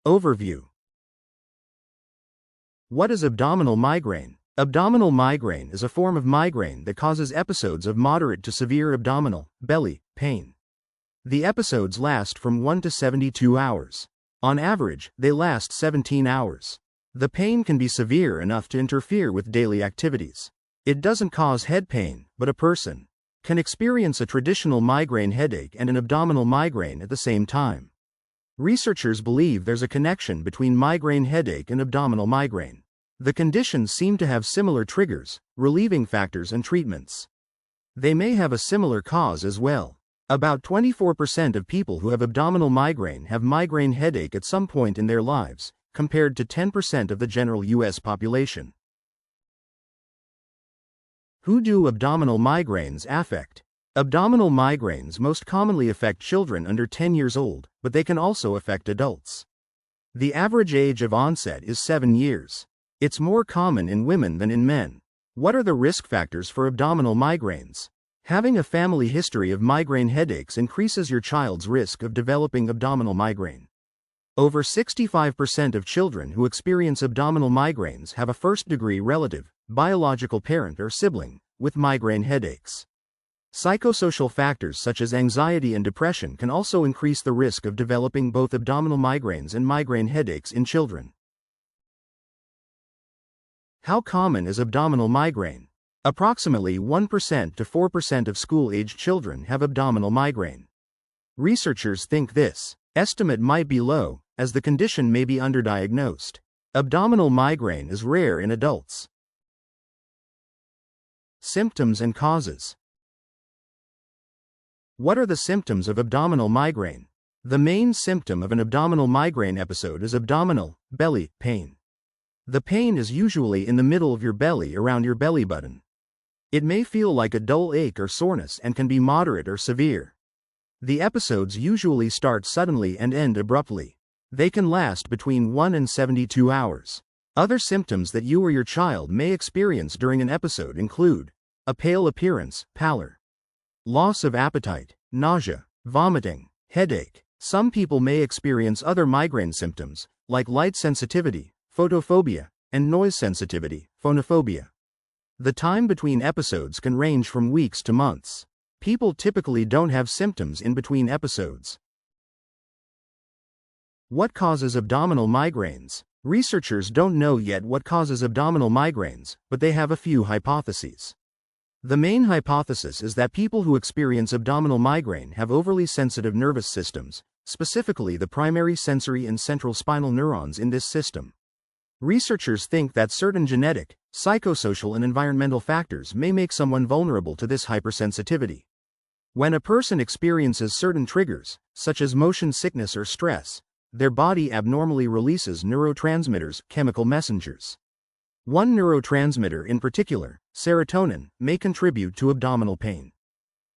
Overview. What is abdominal migraine? Abdominal migraine is a form of migraine that causes episodes of moderate to severe abdominal, belly, pain. The episodes last from 1 to 72 hours. On average, they last 17 hours. The pain can be severe enough to interfere with daily activities. It doesn't cause head pain, but a person can experience a traditional migraine headache and an abdominal migraine at the same time. Researchers believe there's a connection between migraine headache and abdominal migraine. The conditions seem to have similar triggers, relieving factors and treatments. They may have a similar cause as well. About 24% of people who have abdominal migraine have migraine headache at some point in their lives, compared to 10% of the general U.S. population. Who do abdominal migraines affect? Abdominal migraines most commonly affect children under 10 years old, but they can also affect adults. The average age of onset is 7 years. It's more common in women than in men. What are the risk factors for abdominal migraines? Having a family history of migraine headaches increases your child's risk of developing abdominal migraine. Over 65% of children who experience abdominal migraines have a first-degree relative, biological parent or sibling, with migraine headaches. Psychosocial factors such as anxiety and depression can also increase the risk of developing both abdominal migraines and migraine headaches in children. How common is abdominal migraine? Approximately 1% to 4% of school-aged children have abdominal migraine. Researchers think this estimate might be low, as the condition may be underdiagnosed. Abdominal migraine is rare in adults. Symptoms and causes. What are the symptoms of abdominal migraine? The main symptom of an abdominal migraine episode is abdominal, belly, pain. The pain is usually in the middle of your belly around your belly button. It may feel like a dull ache or soreness and can be moderate or severe. The episodes usually start suddenly and end abruptly. They can last between 1 and 72 hours. Other symptoms that you or your child may experience during an episode include a pale appearance, pallor, loss of appetite, nausea, vomiting, headache. Some people may experience other migraine symptoms, like light sensitivity, photophobia, and noise sensitivity, phonophobia. The time between episodes can range from weeks to months. People typically don't have symptoms in between episodes. What causes abdominal migraines? Researchers don't know yet what causes abdominal migraines, but they have a few hypotheses. The main hypothesis is that people who experience abdominal migraine have overly sensitive nervous systems, specifically the primary sensory and central spinal neurons in this system. Researchers think that certain genetic, psychosocial and environmental factors may make someone vulnerable to this hypersensitivity. When a person experiences certain triggers, such as motion sickness or stress, their body abnormally releases neurotransmitters, chemical messengers. One neurotransmitter in particular, serotonin, may contribute to abdominal pain.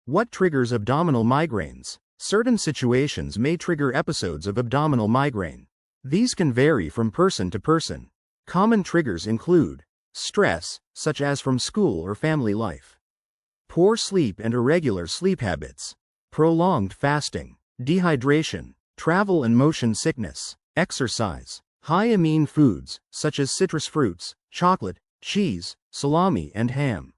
What triggers abdominal migraines? Certain situations may trigger episodes of abdominal migraine. These can vary from person to person. Common triggers include stress, such as from school or family life, poor sleep and irregular sleep habits, prolonged fasting, dehydration, travel and motion sickness, exercise, high amine foods, such as citrus fruits, chocolate, cheese, salami and ham,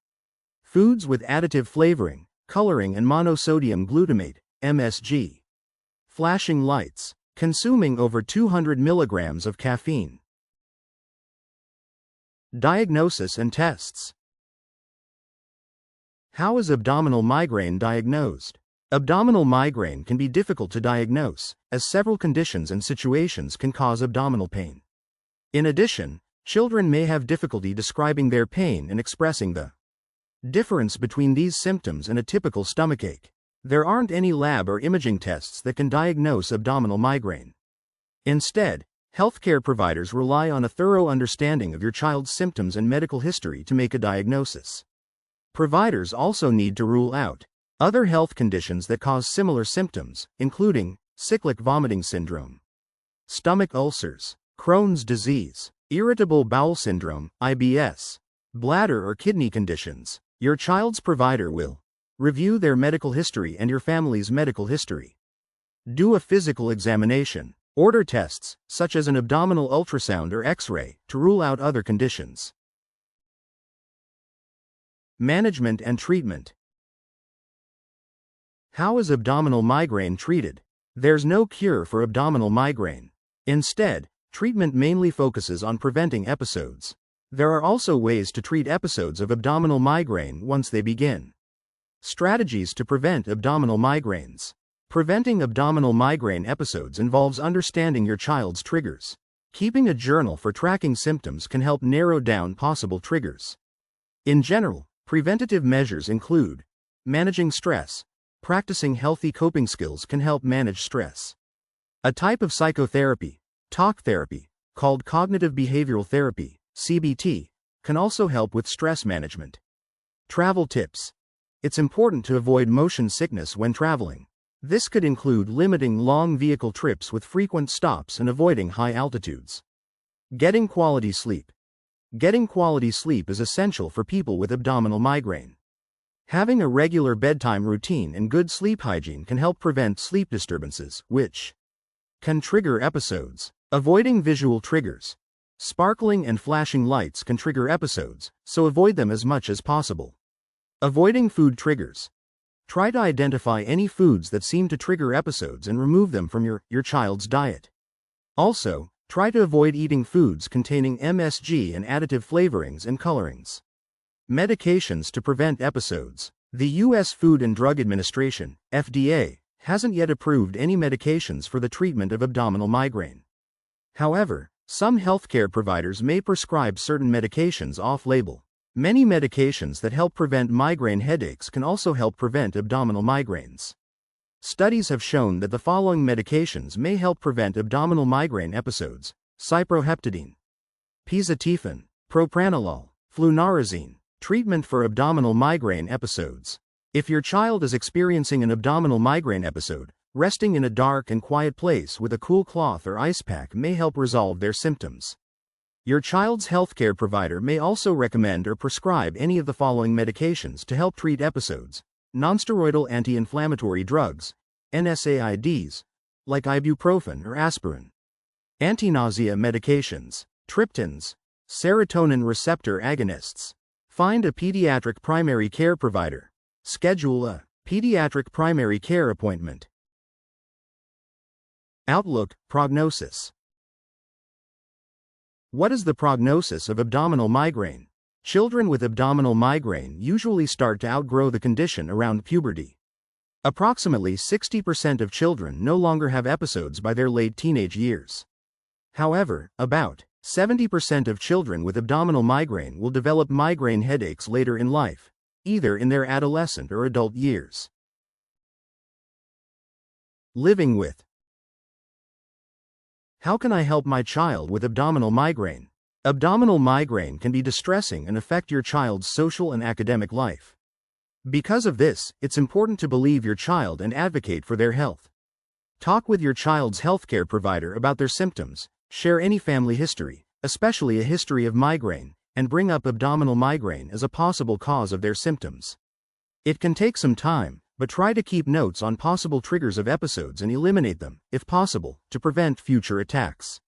foods with additive flavoring, coloring and monosodium glutamate, MSG, flashing lights, consuming over 200 milligrams of caffeine. Diagnosis and tests. How is abdominal migraine diagnosed? Abdominal migraine can be difficult to diagnose, as several conditions and situations can cause abdominal pain. In addition, children may have difficulty describing their pain and expressing the difference between these symptoms and a typical stomachache. There aren't any lab or imaging tests that can diagnose abdominal migraine. Instead, healthcare providers rely on a thorough understanding of your child's symptoms and medical history to make a diagnosis. Providers also need to rule out other health conditions that cause similar symptoms, including cyclic vomiting syndrome, stomach ulcers, Crohn's disease, irritable bowel syndrome, IBS, bladder or kidney conditions. Your child's provider will review their medical history and your family's medical history. Do a physical examination. Order tests, such as an abdominal ultrasound or X-ray, to rule out other conditions. Management and treatment. How is abdominal migraine treated? There's no cure for abdominal migraine. Instead, treatment mainly focuses on preventing episodes. There are also ways to treat episodes of abdominal migraine once they begin. Strategies to prevent abdominal migraines. Preventing abdominal migraine episodes involves understanding your child's triggers. Keeping a journal for tracking symptoms can help narrow down possible triggers. In general, preventative measures include managing stress. Practicing healthy coping skills can help manage stress. A type of psychotherapy, talk therapy, called cognitive behavioral therapy, CBT, can also help with stress management. Travel tips. It's important to avoid motion sickness when traveling. This could include limiting long vehicle trips with frequent stops and avoiding high altitudes. Getting quality sleep. Getting quality sleep is essential for people with abdominal migraine. Having a regular bedtime routine and good sleep hygiene can help prevent sleep disturbances, which can trigger episodes. Avoiding visual triggers. Sparkling and flashing lights can trigger episodes, so avoid them as much as possible. Avoiding food triggers. Try to identify any foods that seem to trigger episodes and remove them from your child's diet. Also, try to avoid eating foods containing MSG and additive flavorings and colorings. Medications to prevent episodes. The U.S. Food and Drug Administration, FDA, hasn't yet approved any medications for the treatment of abdominal migraine. However, some healthcare providers may prescribe certain medications off-label. Many medications that help prevent migraine headaches can also help prevent abdominal migraines. Studies have shown that the following medications may help prevent abdominal migraine episodes: cyproheptadine, pizotifin, propranolol, flunarizine. Treatment for abdominal migraine episodes. If your child is experiencing an abdominal migraine episode, resting in a dark and quiet place with a cool cloth or ice pack may help resolve their symptoms. Your child's healthcare provider may also recommend or prescribe any of the following medications to help treat episodes: nonsteroidal anti-inflammatory drugs, NSAIDs, like ibuprofen or aspirin. Anti-nausea medications, triptans, serotonin receptor agonists. Find a pediatric primary care provider. Schedule a pediatric primary care appointment. Outlook, prognosis. What is the prognosis of abdominal migraine? Children with abdominal migraine usually start to outgrow the condition around puberty. Approximately 60% of children no longer have episodes by their late teenage years. However, about 70% of children with abdominal migraine will develop migraine headaches later in life, either in their adolescent or adult years. Living with. How can I help my child with abdominal migraine? Abdominal migraine can be distressing and affect your child's social and academic life. Because of this, it's important to believe your child and advocate for their health. Talk with your child's healthcare provider about their symptoms, share any family history, especially a history of migraine, and bring up abdominal migraine as a possible cause of their symptoms. It can take some time, but try to keep notes on possible triggers of episodes and eliminate them, if possible, to prevent future attacks.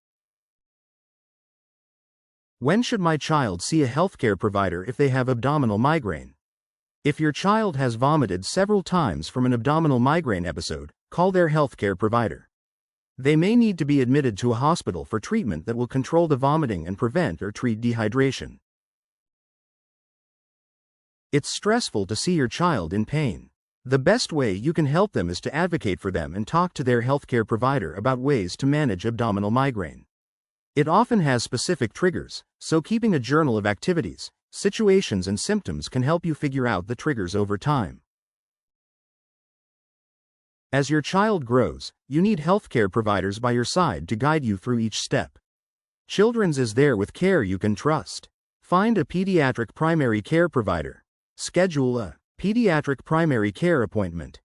When should my child see a healthcare provider if they have abdominal migraine? If your child has vomited several times from an abdominal migraine episode, call their healthcare provider. They may need to be admitted to a hospital for treatment that will control the vomiting and prevent or treat dehydration. It's stressful to see your child in pain. The best way you can help them is to advocate for them and talk to their healthcare provider about ways to manage abdominal migraine. It often has specific triggers, so keeping a journal of activities, situations and symptoms can help you figure out the triggers over time. As your child grows, you need healthcare providers by your side to guide you through each step. Children's is there with care you can trust. Find a pediatric primary care provider. Schedule a pediatric primary care appointment.